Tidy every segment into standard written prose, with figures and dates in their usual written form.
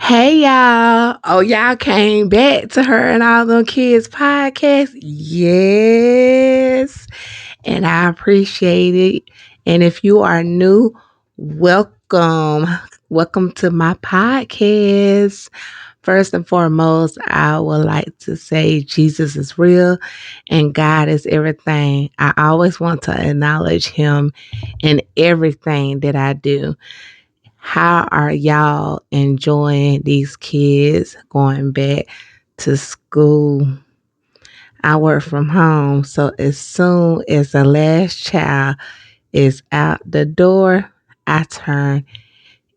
Hey y'all. Oh, y'all came back to her and all them kids podcast. Yes. And I appreciate it. And if you are new, welcome. Welcome to my podcast. First and foremost, I would like to say Jesus is real and God is everything. I always want to acknowledge him in everything that I do. How are y'all enjoying these kids going back to school? I work from home, so as soon as the last child is out the door, I turn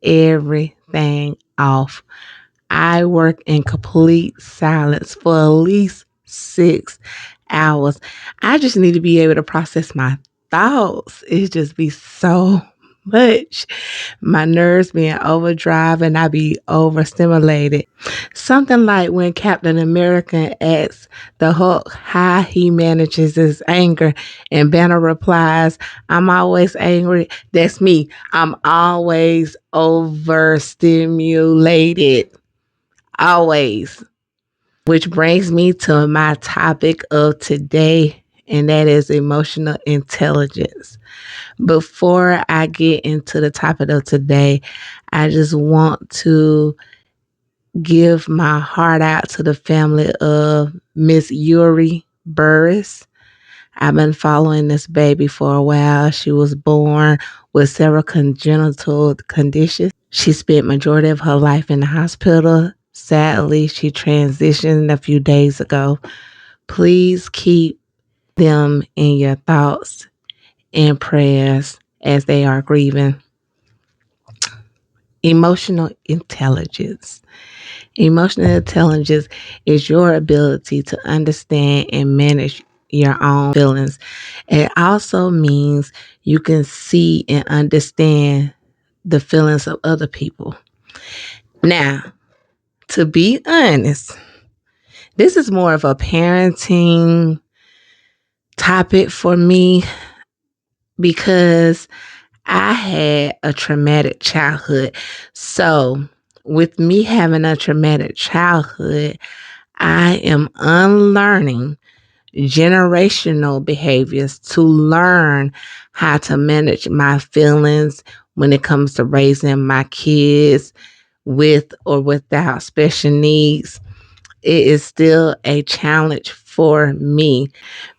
everything off. I work in complete silence for at least 6 hours. I just need to be able to process my thoughts. It just be so much. My nerves be in overdrive and I be overstimulated. Something like when Captain America asks the Hulk how he manages his anger, and Banner replies, I'm always angry. That's me. I'm always overstimulated. Always. Which brings me to my topic of today, and that is emotional intelligence. Before I get into the topic of today, I just want to give my heart out to the family of Miss Yuri Burris. I've been following this baby for a while. She was born with several congenital conditions. She spent majority of her life in the hospital. Sadly, she transitioned a few days ago. Please keep them in your thoughts and prayers as they are grieving. Emotional intelligence. Emotional intelligence is your ability to understand and manage your own feelings. It also means you can see and understand the feelings of other people. Now, to be honest, this is more of a parenting topic for me because I had a traumatic childhood. So, with me having a traumatic childhood, I am unlearning generational behaviors to learn how to manage my feelings when it comes to raising my kids with or without special needs. It is still a challenge for me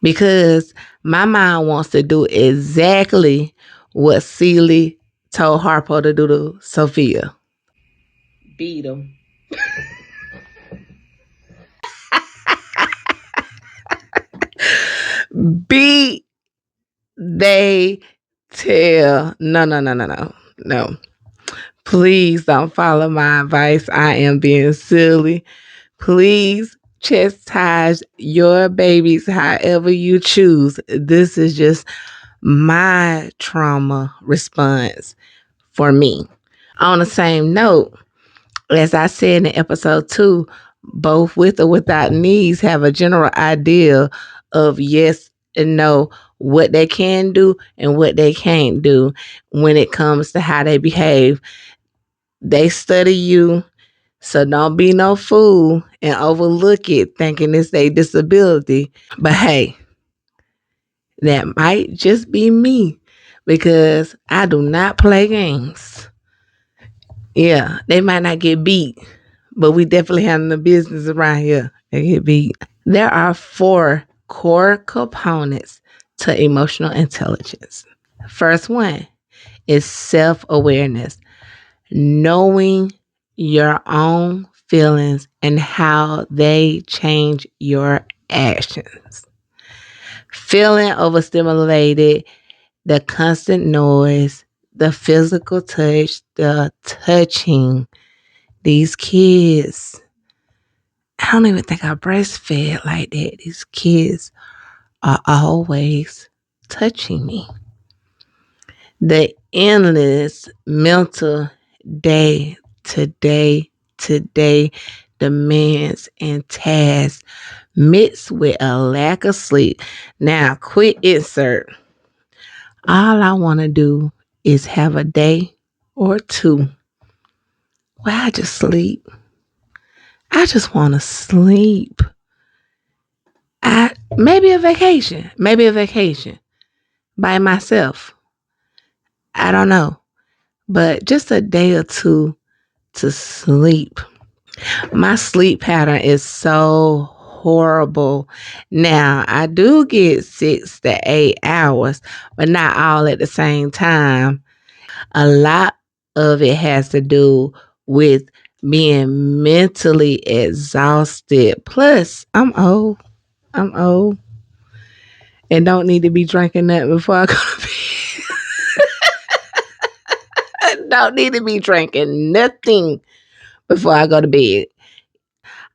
because my mind wants to do exactly what Celie told Harpo to do to Sophia. Beat them. Beat they tell. No, no, no, no, no. No. Please don't follow my advice. I am being silly. Please chastise your babies however you choose. This is just my trauma response for me. On the same note, as I said in episode 2, both with or without needs have a general idea of yes and no, what they can do and what they can't do when it comes to how they behave. They study you, so don't be no fool and overlook it thinking it's a disability. But hey, that might just be me because I do not play games. Yeah, they might not get beat, but we definitely handle the business around here. They get beat. There are 4 core components to emotional intelligence. First one is self awareness, knowing your own feelings and how they change your actions. Feeling overstimulated, the constant noise, the physical touch, the touching. These kids, I don't even think I breastfed like that. These kids are always touching me. The endless mental day to day demands and tasks mixed with a lack of sleep. Now, quick insert. All I want to do is have a day or two where I just sleep. I just want to sleep. Maybe a vacation. Maybe a vacation by myself. I don't know. But just a day or two to sleep. My sleep pattern is so horrible. Now, I do get 6 to 8 hours, but not all at the same time. A lot of it has to do with being mentally exhausted. Plus, I'm old. I'm old and don't need to be drinking that before I go to bed. I don't need to be drinking nothing before I go to bed.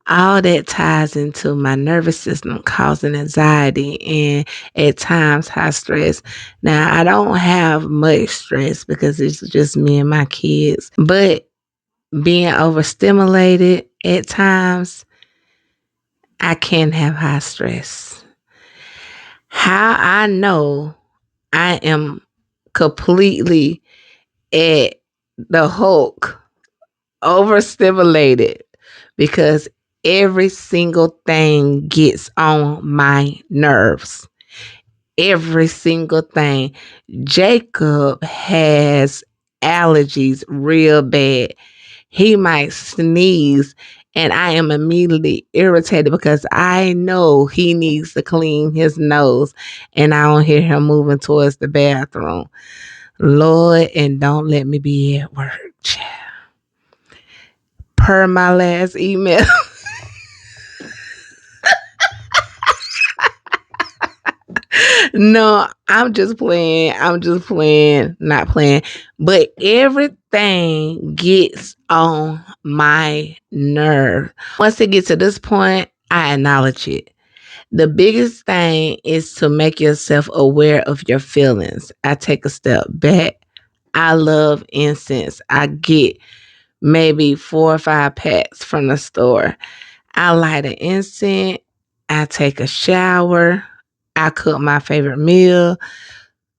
All that ties into my nervous system causing anxiety and at times high stress. Now, I don't have much stress because it's just me and my kids, but being overstimulated at times, I can have high stress. How I know I am completely at the Hulk, overstimulated, because every single thing gets on my nerves. Every single thing. Jacob has allergies real bad. He might sneeze and I am immediately irritated because I know he needs to clean his nose and I don't hear him moving towards the bathroom. Lord, and don't let me be at work. Per my last email. No, I'm just playing. I'm just playing, not playing. But everything gets on my nerve. Once it gets to this point, I acknowledge it. The biggest thing is to make yourself aware of your feelings. I take a step back. I love incense. I get maybe 4 or 5 packs from the store. I light an incense. I take a shower. I cook my favorite meal,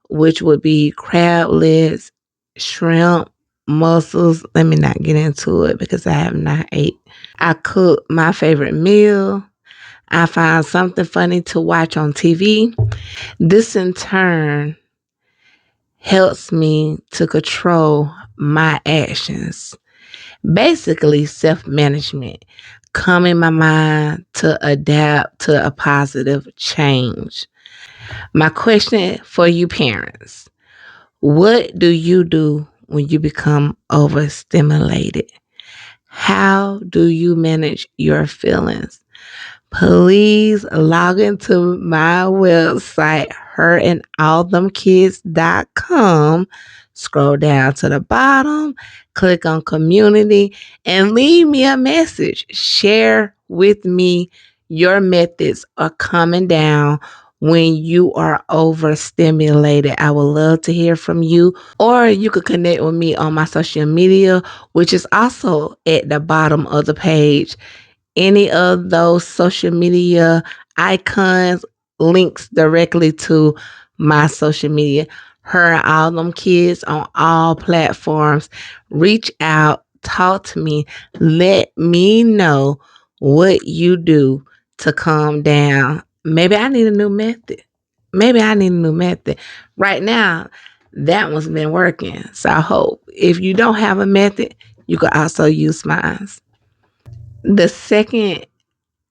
which would be crab legs, shrimp, mussels. Let me not get into it because I have not ate. I cook my favorite meal. I find something funny to watch on TV. This in turn helps me to control my actions. Basically, self management, calming my mind to adapt to a positive change. My question for you parents: what do you do when you become overstimulated? How do you manage your feelings? Please log into my website, herandallthemkids.com. Scroll down to the bottom, click on community, and leave me a message. Share with me your methods of coming down when you are overstimulated. I would love to hear from you. Or you could connect with me on my social media, which is also at the bottom of the page. Any of those social media icons links directly to my social media. Her and all them kids on all platforms. Reach out, talk to me, let me know what you do to calm down. Maybe I need a new method. Maybe I need a new method. Right now, that one's been working. So I hope if you don't have a method, you could also use mine. The second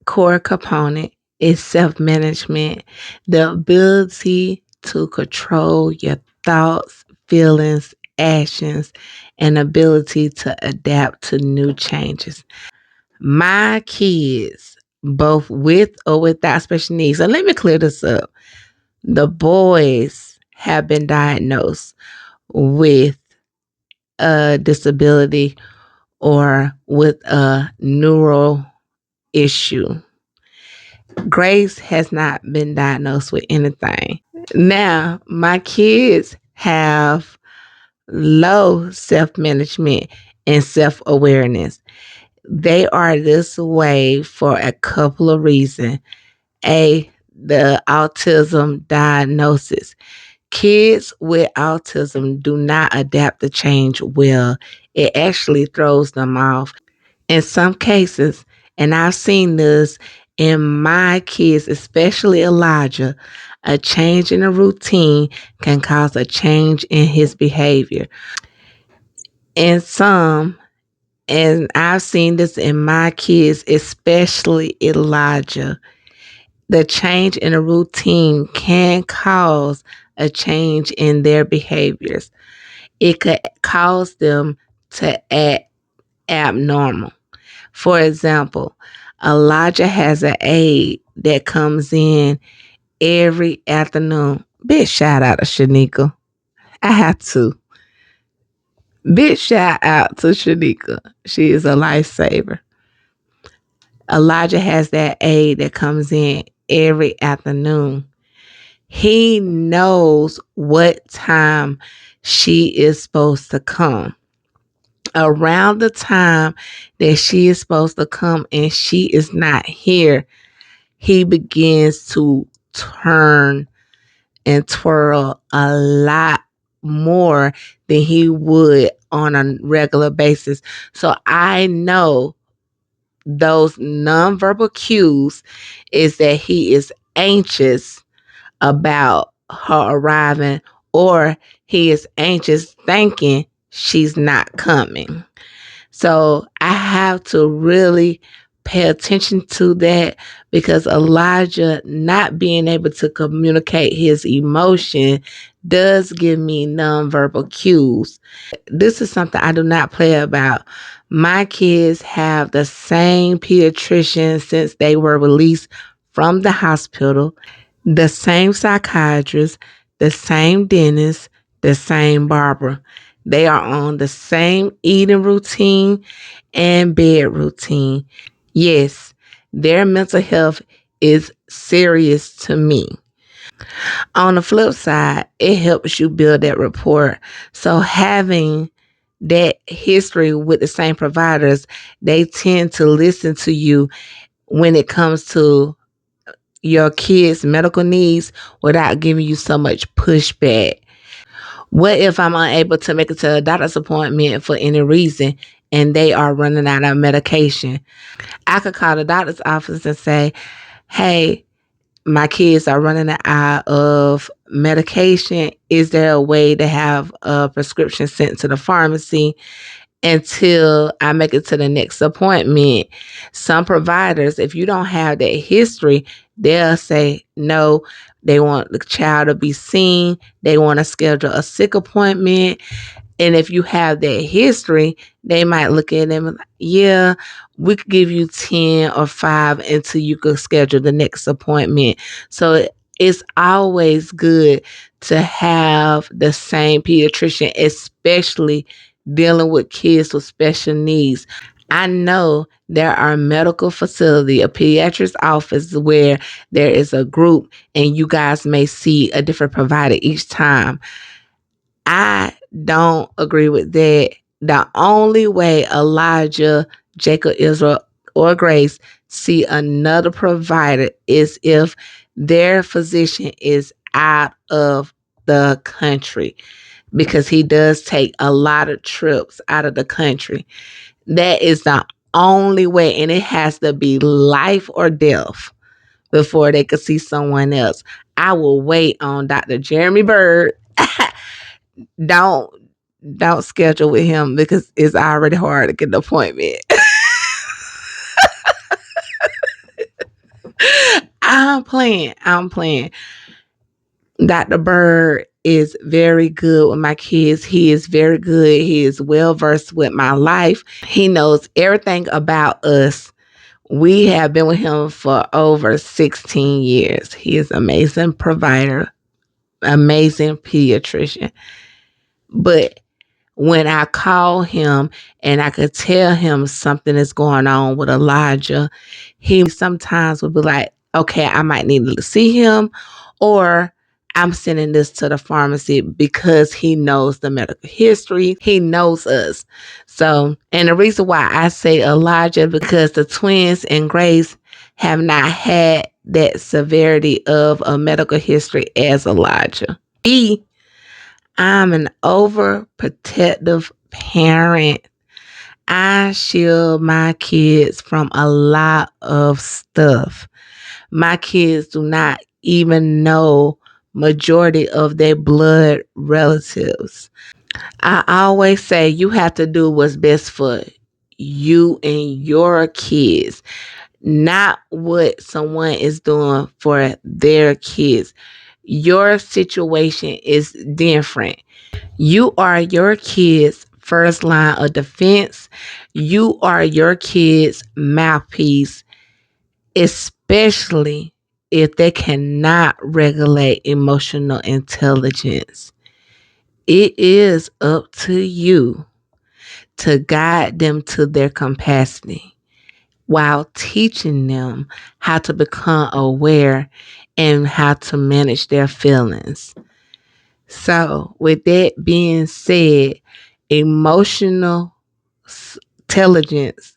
core component is self management, the ability to control your thoughts, feelings, actions, and ability to adapt to new changes. My kids, both with or without special needs, and let me clear this up, the boys have been diagnosed with a disability or with a neural issue. Grace has not been diagnosed with anything. Now, my kids have low self management and self awareness. They are this way for a couple of reasons. The autism diagnosis. Kids with autism do not adapt to change well. It actually throws them off. In some cases, And I've seen this in my kids, especially Elijah. A change in a routine can cause a change in his behavior. And I've seen this in my kids, especially Elijah. The change in a routine can cause a change in their behaviors. It could cause them to act abnormal. For example, Elijah has an aide that comes in every afternoon. Big shout out to Shanika. I have to. Big shout out to Shanika. She is a lifesaver. Elijah has that aide that comes in every afternoon. He knows what time she is supposed to come. Around the time that she is supposed to come and she is not here, he begins to turn and twirl a lot more than he would on a regular basis. So I know those nonverbal cues is that he is anxious about her arriving, or he is anxious thinking she's not coming. So I have to really pay attention to that, because Elijah not being able to communicate his emotion does give me nonverbal cues. This is something I do not play about. My kids have the same pediatrician since they were released from the hospital, the same psychiatrist, the same dentist, the same barber. They are on the same eating routine and bed routine. Yes, their mental health is serious to me. On the flip side, it helps you build that rapport. So having that history with the same providers, they tend to listen to you when it comes to your kids' medical needs without giving you so much pushback. What if I'm unable to make it to a doctor's appointment for any reason and they are running out of medication? I could call the doctor's office and say, hey, my kids are running out of medication. Is there a way to have a prescription sent to the pharmacy until I make it to the next appointment? Some providers, if you don't have that history, they'll say no. They want the child to be seen. They want to schedule a sick appointment. And if you have that history, they might look at them and like, yeah, we could give you 10 or 5 until you could schedule the next appointment. So it's always good to have the same pediatrician, especially dealing with kids with special needs. I know there are medical facility, a pediatrics office where there is a group and you guys may see a different provider each time. I don't agree with that. The only way Elijah, Jacob, Israel, or Grace see another provider is if their physician is out of the country, because he does take a lot of trips out of the country. That is the only way, and it has to be life or death before they could see someone else. I will wait on Dr. Jeremy Bird. don't don't schedule with him because it's already hard to get an appointment. I'm playing. I'm playing. Dr. Bird is very good with my kids. He is very good. He is well versed with my life. He knows everything about us. We have been with him for over 16 years. He is an amazing provider, amazing pediatrician. But when I call him and I could tell him something is going on with Elijah, he sometimes would be like, okay, I might need to see him, or I'm sending this to the pharmacy, because he knows the medical history. He knows us. So, and the reason why I say Elijah, because the twins and Grace have not had that severity of a medical history as Elijah. I'm an overprotective parent. I shield my kids from a lot of stuff. My kids do not even know majority of their blood relatives. I always say you have to do what's best for you and your kids, not what someone is doing for their kids. Your situation is different. You are your kids' first line of defense. You are your kids' mouthpiece, especially if they cannot regulate emotional intelligence. It is up to you to guide them to their capacity while teaching them how to become aware and how to manage their feelings. So, with that being said, emotional intelligence.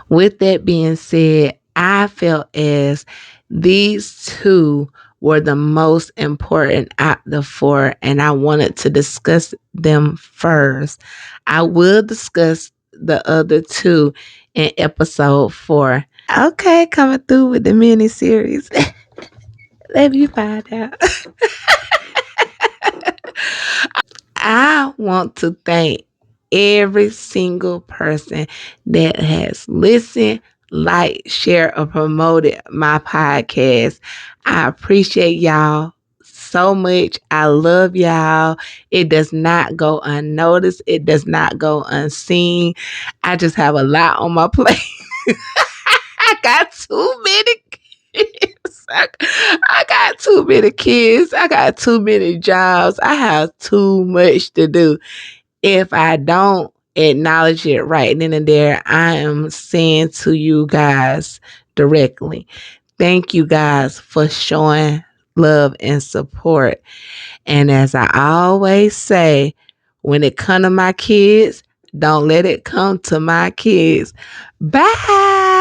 With that being said, I felt as these two were the most important out the four, and I wanted to discuss them first. I will discuss the other two in episode 4. Okay, coming through with the mini series. Let me find out. I want to thank every single person that has listened, liked, shared, or promoted my podcast. I appreciate y'all so much. I love y'all. It does not go unnoticed, it does not go unseen. I just have a lot on my plate. I got too many kids. I got too many kids. I got too many jobs. I have too much to do. If I don't acknowledge it right then and there, I am saying to you guys directly, thank you guys for showing love and support. And as I always say, when it come to my kids, don't let it come to my kids. Bye.